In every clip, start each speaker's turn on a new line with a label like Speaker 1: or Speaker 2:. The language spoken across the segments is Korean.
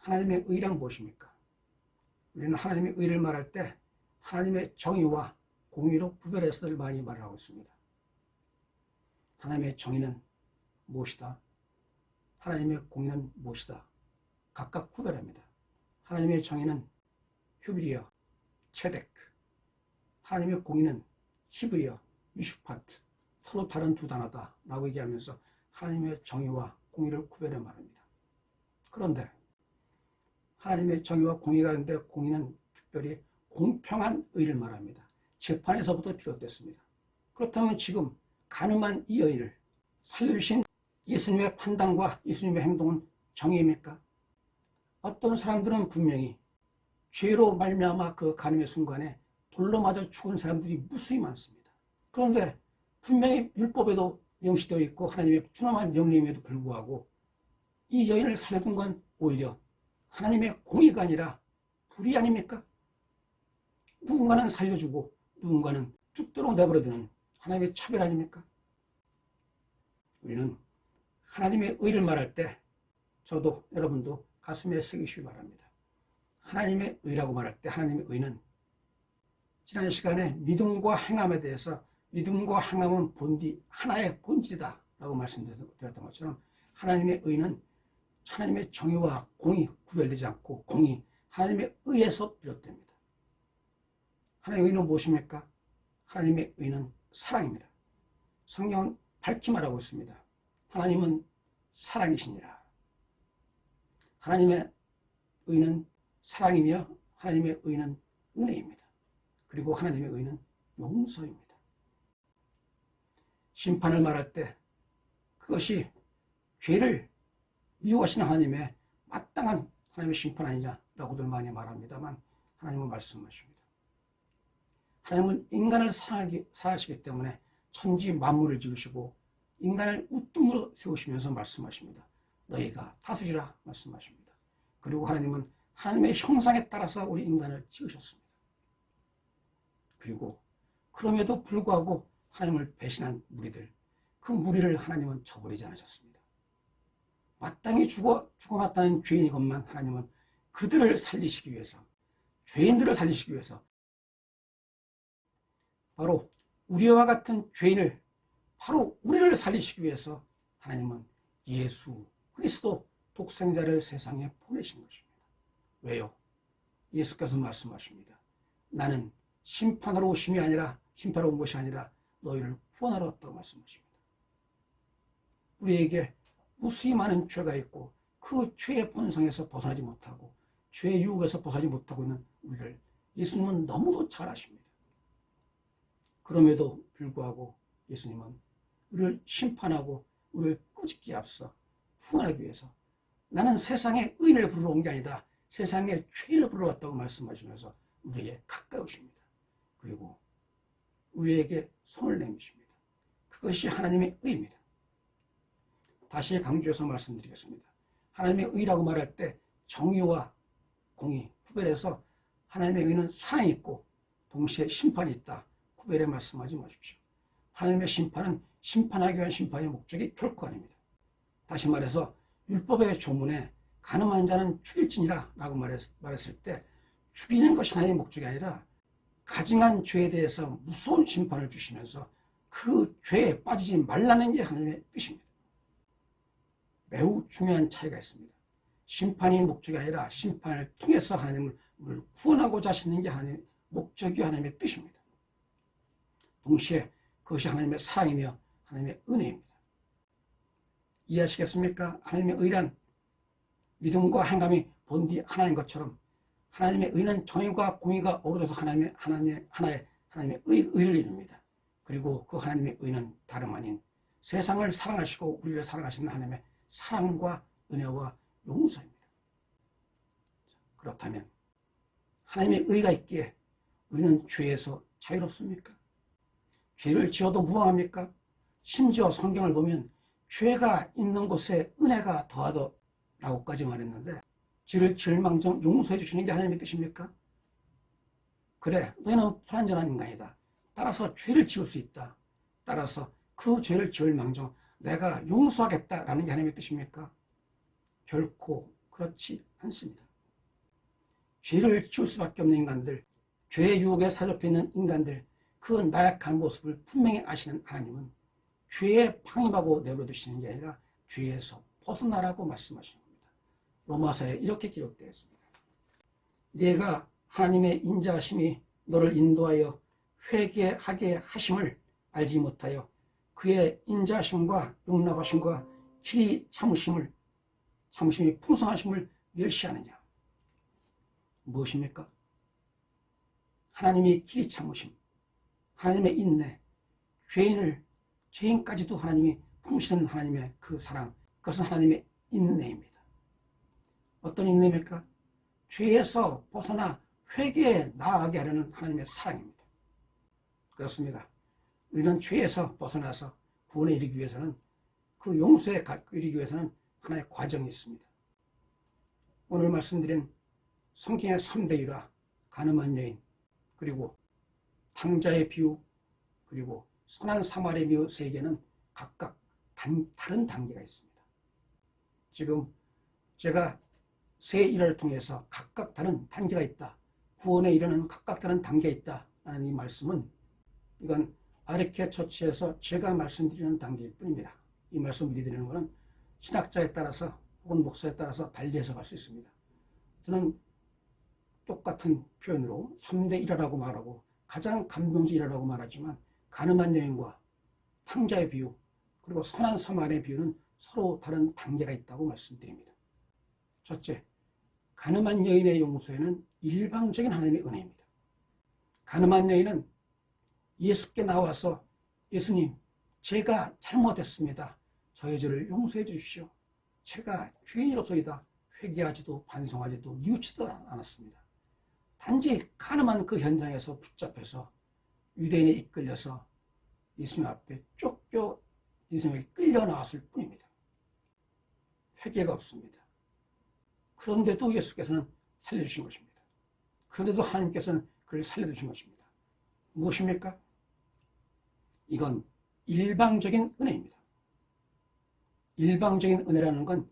Speaker 1: 하나님의 의란 무엇입니까? 우리는 하나님의 의를 말할 때 하나님의 정의와 공의로 구별해서들 많이 말을 하고 있습니다. 하나님의 정의는 무엇이다? 하나님의 공의는 무엇이다? 각각 구별합니다. 하나님의 정의는 휴빌이여, 체데크. 하나님의 공의는 히브리어, 미슈파트. 서로 다른 두 단어다 라고 얘기하면서 하나님의 정의와 공의를 구별해 말합니다. 그런데 하나님의 정의와 공의가 있는데 공의는 특별히 공평한 의를 말합니다. 재판에서부터 비롯됐습니다. 그렇다면 지금 간음한 이 여인을 살려주신 예수님의 판단과 예수님의 행동은 정의입니까? 어떤 사람들은 분명히 죄로 말미암아 그 간음의 순간에 돌로 맞아 죽은 사람들이 무수히 많습니다. 그런데 분명히 율법에도 명시되어 있고 하나님의 준엄한 명령임에도 불구하고 이 여인을 살려둔 건 오히려 하나님의 공의가 아니라 불의 아닙니까? 누군가는 살려주고 누군가는 죽도록 내버려두는 하나님의 차별 아닙니까? 우리는 하나님의 의를 말할 때 저도 여러분도 가슴에 새기시기 바랍니다. 하나님의 의라고 말할 때 하나님의 의는 지난 시간에 믿음과 행함에 대해서 믿음과 행함은 본디 하나의 본질이다 라고 말씀드렸던 것처럼 하나님의 의는 하나님의 정의와 공의 구별되지 않고 공의 하나님의 의에서 비롯됩니다. 하나님의 의는 무엇입니까? 하나님의 의는 사랑입니다. 성경은 밝히 말하고 있습니다. 하나님은 사랑이시니라. 하나님의 의는 사랑이며 하나님의 의는 은혜입니다. 그리고 하나님의 의는 용서입니다. 심판을 말할 때 그것이 죄를 미워하시는 하나님의 마땅한 하나님의 심판 아니냐라고들 많이 말합니다만 하나님은 말씀하십니다. 하나님은 인간을 사랑하시기 때문에 천지 만물을 지으시고 인간을 우뚱으로 세우시면서 말씀하십니다. 너희가 다스리라 말씀하십니다. 그리고 하나님은 하나님의 형상에 따라서 우리 인간을 지으셨습니다. 그리고 그럼에도 불구하고 하나님을 배신한 무리들, 그 무리를 하나님은 저버리지 않으셨습니다. 마땅히 죽어마땅한 죄인이건만 하나님은 그들을 살리시기 위해서, 죄인들을 살리시기 위해서 바로 우리와 같은 죄인을, 바로 우리를 살리시기 위해서 하나님은 예수 그리스도 독생자를 세상에 보내신 것입니다. 왜요? 예수께서 말씀하십니다. 나는 심판하러 오심이 아니라, 심판하러 온 것이 아니라 너희를 구원하러 왔다고 말씀하십니다. 우리에게 무수히 많은 죄가 있고 그 죄의 본성에서 벗어나지 못하고 죄의 유혹에서 벗어나지 못하고 있는 우리를 예수님은 너무도 잘 아십니다. 그럼에도 불구하고 예수님은 우리를 심판하고 우리를 꾸짖기에 앞서 구원하기 위해서 나는 세상에 의인을 부르러 온 게 아니다, 세상에 죄인을 부르러 왔다고 말씀하시면서 우리에게 가까이 오십니다. 그리고 우리에게 손을 내미십니다. 그것이 하나님의 의입니다. 다시 강조해서 말씀드리겠습니다. 하나님의 의라고 말할 때 정의와 공의 구별해서 하나님의 의는 사랑이 있고 동시에 심판이 있다, 구별해 말씀하지 마십시오. 하나님의 심판은 심판하기 위한 심판의 목적이 결코 아닙니다. 다시 말해서 율법의 조문에 간음한 자는 죽일지니라 라고 말했을 때 죽이는 것이 하나님의 목적이 아니라 가증한 죄에 대해서 무서운 심판을 주시면서 그 죄에 빠지지 말라는 게 하나님의 뜻입니다. 매우 중요한 차이가 있습니다. 심판이 목적이 아니라 심판을 통해서 하나님을 우리를 구원하고자 하시는 게 하나님의 목적이요 하나님의 뜻입니다. 동시에 그것이 하나님의 사랑이며 하나님의 은혜입니다. 이해하시겠습니까? 하나님의 의란 믿음과 행함이 본디 하나인 것처럼 하나님의 의는 정의과 공의가 어우러져서 하나의 의를 이룹니다. 그리고 그 하나님의 의는 다름 아닌 세상을 사랑하시고 우리를 사랑하시는 하나님의 사랑과 은혜와 용서입니다. 그렇다면 하나님의 의가 있기에 우리는 죄에서 자유롭습니까? 죄를 지어도 무방합니까? 심지어 성경을 보면 죄가 있는 곳에 은혜가 더하더라고까지 말했는데 죄를 지을 망정 용서해 주시는 게 하나님의 뜻입니까? 그래, 너희는 불완전한 인간이다. 따라서 죄를 지을 수 있다. 따라서 그 죄를 지을 망정 내가 용서하겠다라는 게 하나님의 뜻입니까? 결코 그렇지 않습니다. 죄를 지을 수밖에 없는 인간들, 죄의 유혹에 사로잡혀 있는 인간들, 그 나약한 모습을 분명히 아시는 하나님은 죄에 방임하고 내버려두시는 게 아니라 죄에서 벗어나라고 말씀하시는 겁니다. 로마서에 이렇게 기록되어 있습니다. 내가 하나님의 인자하심이 너를 인도하여 회개하게 하심을 알지 못하여 그의 인자하심과 용납하심과 길이 참으심이 풍성하심을 멸시하느냐. 무엇입니까? 하나님이 길이 참으심, 하나님의 인내, 죄인까지도 하나님이 품으시는 하나님의 그 사랑, 그것은 하나님의 인내입니다. 어떤 인내입니까? 죄에서 벗어나 회개에 나아가게 하려는 하나님의 사랑입니다. 그렇습니다. 우리는 죄에서 벗어나서 구원에 이르기 위해서는, 그 용서에 이르기 위해서는 하나의 과정이 있습니다. 오늘 말씀드린 성경의 3대 일화, 가늠한 여인, 그리고 탕자의 비유, 그리고 선한 사마리아 비유 세 개는 각각 다른 단계가 있습니다. 지금 제가 세 일화를 통해서 각각 다른 단계가 있다, 구원에 이르는 각각 다른 단계가 있다 라는 이 말씀은, 이건 아르케 처치에서 제가 말씀드리는 단계일 뿐입니다. 이 말씀을 미리 드리는 것은 신학자에 따라서 혹은 목사에 따라서 달리 해석할 수 있습니다. 저는 똑같은 표현으로 3대 일화라고 말하고 가장 감동적 일화라고 말하지만, 가늠한 여인과 탕자의 비유, 그리고 선한 사마리아의 비유는 서로 다른 단계가 있다고 말씀드립니다. 첫째, 가늠한 여인의 용서에는 일방적인 하나님의 은혜입니다. 가늠한 여인은 예수께 나와서, 예수님, 제가 잘못했습니다. 저의 죄를 용서해 주십시오. 제가 죄인이로소이다. 회개하지도 반성하지도 뉘우치도 않았습니다. 단지 가늠한 그 현장에서 붙잡혀서 유대인에 이끌려서 예수님 앞에 쫓겨 예수님에게 끌려 나왔을 뿐입니다. 회개가 없습니다. 그런데도 예수께서는 살려주신 것입니다. 그런데도 하나님께서는 그를 살려주신 것입니다. 무엇입니까? 이건 일방적인 은혜입니다. 일방적인 은혜라는 건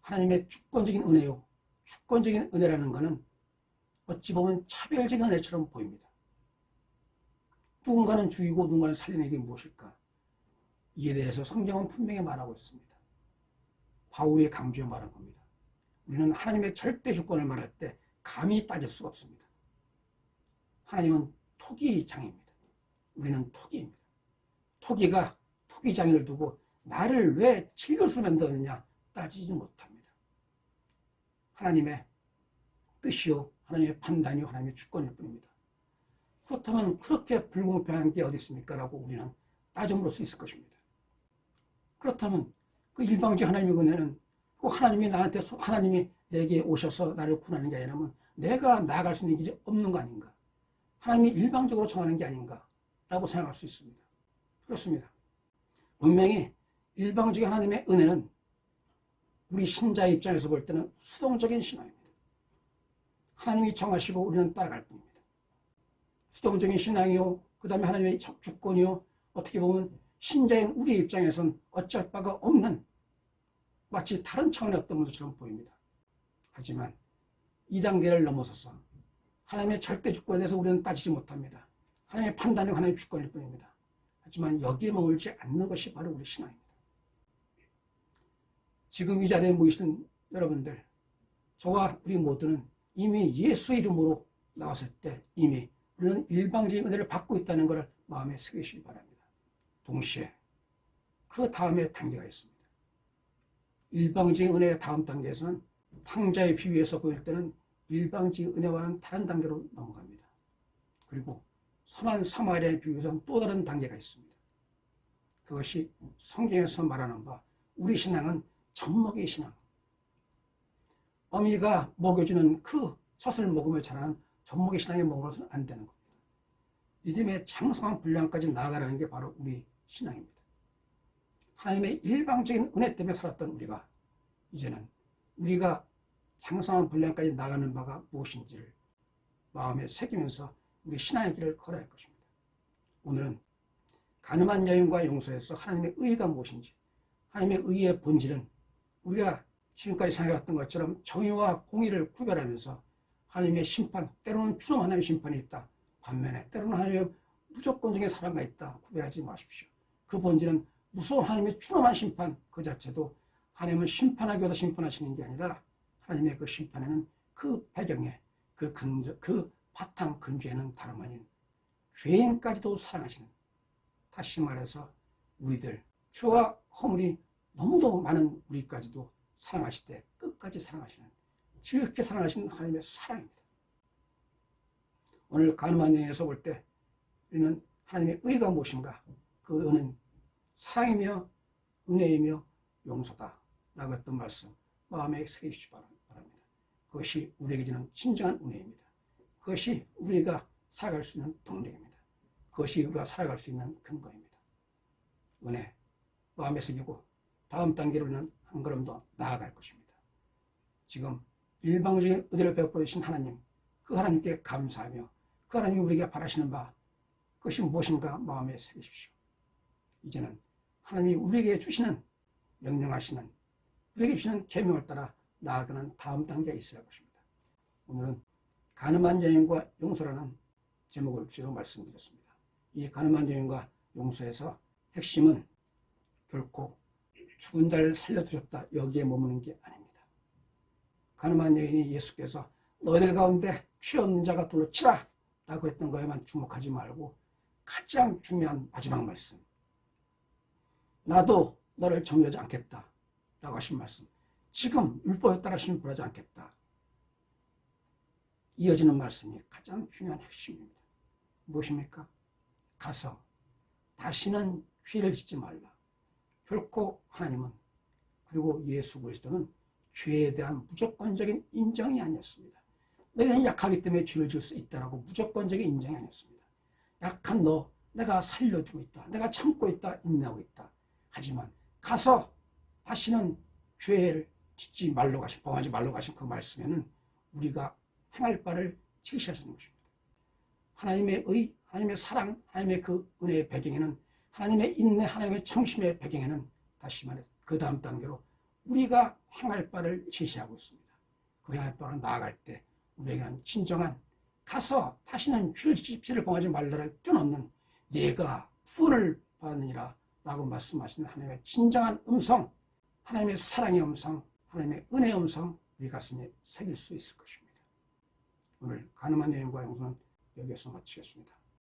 Speaker 1: 하나님의 주권적인 은혜요, 주권적인 은혜라는 것은 어찌 보면 차별적인 은혜처럼 보입니다. 누군가는 죽이고 누군가는 살리는 게 무엇일까? 이에 대해서 성경은 분명히 말하고 있습니다. 바울이 강조해 말한 겁니다. 우리는 하나님의 절대 주권을 말할 때 감히 따질 수가 없습니다. 하나님은 토기장입니다. 우리는 토기입니다. 토기가 토기장인을 두고 나를 왜 칠것으로 만들었느냐 따지지 못합니다. 하나님의 뜻이요, 하나님의 판단이요, 하나님의 주권일 뿐입니다. 그렇다면 그렇게 불공평한 게 어디 있습니까? 라고 우리는 따져볼 수 있을 것입니다. 그렇다면 그 일방적 하나님의 은혜는 꼭 하나님이 내게 오셔서 나를 구원하는 게 아니라면 내가 나아갈 수 있는 길이 없는 거 아닌가? 하나님이 일방적으로 정하는 게 아닌가? 라고 생각할 수 있습니다. 그렇습니다. 분명히 일방적인 하나님의 은혜는 우리 신자의 입장에서 볼 때는 수동적인 신앙입니다. 하나님이 정하시고 우리는 따라갈 뿐입니다. 수동적인 신앙이요, 그 다음에 하나님의 주권이요, 어떻게 보면 신자인 우리의 입장에선 어쩔 바가 없는 마치 다른 차원의 어떤 것처럼 보입니다. 하지만 이 단계를 넘어서서 하나님의 절대 주권에 대해서 우리는 따지지 못합니다. 하나님의 판단이 하나님의 주권일 뿐입니다. 하지만 여기에 머물지 않는 것이 바로 우리 신앙입니다. 지금 이 자리에 모이신 여러분들, 저와 우리 모두는 이미 예수의 이름으로 나왔을 때 이미 우리는 일방적인 은혜를 받고 있다는 것을 마음에 새기시기 바랍니다. 동시에 그 다음에 단계가 있습니다. 일방적인 은혜의 다음 단계에서는 탕자의 비유에서 보일 때는 일방적인 은혜와는 다른 단계로 넘어갑니다. 그리고 선한 사마리아의 비유에서는 또 다른 단계가 있습니다. 그것이 성경에서 말하는 바, 우리 신앙은 젖먹이 신앙. 어미가 먹여주는 그 젖을 먹으며 자라는 젖먹이 신앙에 머물러서는 안 되는 겁니다. 믿음의 장성한 분량까지 나아가라는 게 바로 우리 신앙입니다. 하나님의 일방적인 은혜 때문에 살았던 우리가 이제는 우리가 장성한 분량까지 나가는 바가 무엇인지를 마음에 새기면서 우리 신앙의 길을 걸어야 할 것입니다. 오늘은 가늠한 여인과 용서에서 하나님의 의의가 무엇인지, 하나님의 의의의 본질은 우리가 지금까지 생각했던 것처럼 정의와 공의를 구별하면서 하나님의 심판, 때로는 추노 하나님의 심판이 있다. 반면에 때로는 하나님의 무조건적인 사랑가 있다. 구별하지 마십시오. 그 본질은 무서운 하나님의 추노한 심판 그 자체도 하나님은 심판하기 위해서 심판하시는 게 아니라 하나님의 그 심판에는 그 배경에 그 바탕 근저에는 다름 아닌 죄인까지도 사랑하시는, 다시 말해서 우리들 죄와 허물이 너무도 많은 우리까지도 사랑하실 때 끝까지 사랑하시는, 지극히 사랑하시는 하나님의 사랑입니다. 오늘 가늠한 여인에서 볼 때 우리는 하나님의 의가 무엇인가? 그 의는 사랑이며 은혜이며 용서다 라고 했던 말씀 마음에 새기시기 바랍니다. 그것이 우리에게 주는 진정한 은혜입니다. 그것이 우리가 살아갈 수 있는 동력입니다. 그것이 우리가 살아갈 수 있는 근거입니다. 은혜 마음에 새기고 다음 단계로는 한 걸음 더 나아갈 것입니다. 지금 일방적인 은혜를 베풀어 주신 하나님, 그 하나님께 감사하며 그 하나님이 우리에게 바라시는 바 그것이 무엇인가 마음에 새기십시오. 이제는 하나님이 우리에게 주시는, 명령하시는, 우리에게 주시는 계명을 따라 나아가는 다음 단계가 있어야 할 것입니다. 오늘은 가늠한 여인과 용서라는 제목을 주제로 말씀드렸습니다. 이 가늠한 여인과 용서에서 핵심은 결코 죽은 자를 살려두셨다 여기에 머무는 게 아닙니다. 가늠한 여인이 예수께서 너희들 가운데 죄 없는 자가 돌로 치라 라고 했던 거에만 주목하지 말고 가장 중요한 마지막 말씀, 나도 너를 정죄하지 않겠다 라고 하신 말씀, 지금 율법에 따라 심판하지 않겠다, 이어지는 말씀이 가장 중요한 핵심입니다. 무엇입니까? 가서 다시는 죄를 짓지 말라. 결코 하나님은, 그리고 예수 그리스도는 죄에 대한 무조건적인 인정이 아니었습니다. 너희는 약하기 때문에 죄를 지을 수 있다라고 무조건적인 인정이 아니었습니다. 약한 너, 내가 살려주고 있다, 내가 참고 있다, 인내하고 있다. 하지만 가서 다시는 죄를 짓지 말로 가신, 범하지 말로 가신 그 말씀에는 우리가 행할 바를 제시하시는 것입니다. 하나님의 의, 하나님의 사랑, 하나님의 그 은혜의 배경에는, 하나님의 인내, 하나님의 참심의 배경에는 다시 말해 그 다음 단계로 우리가 행할 바를 제시하고 있습니다. 그 행할 바로 나아갈 때 우리에게는 진정한, 가서 다시는 죄를 범하지 말라를 뛰어넘는 내가 구원을 받느니라 라고 말씀하시는 하나님의 진정한 음성, 하나님의 사랑의 음성, 하나님의 은혜의 음성 우리 가슴에 새길 수 있을 것입니다. 오늘 가늠한 여인과 용서는 여기에서 마치겠습니다.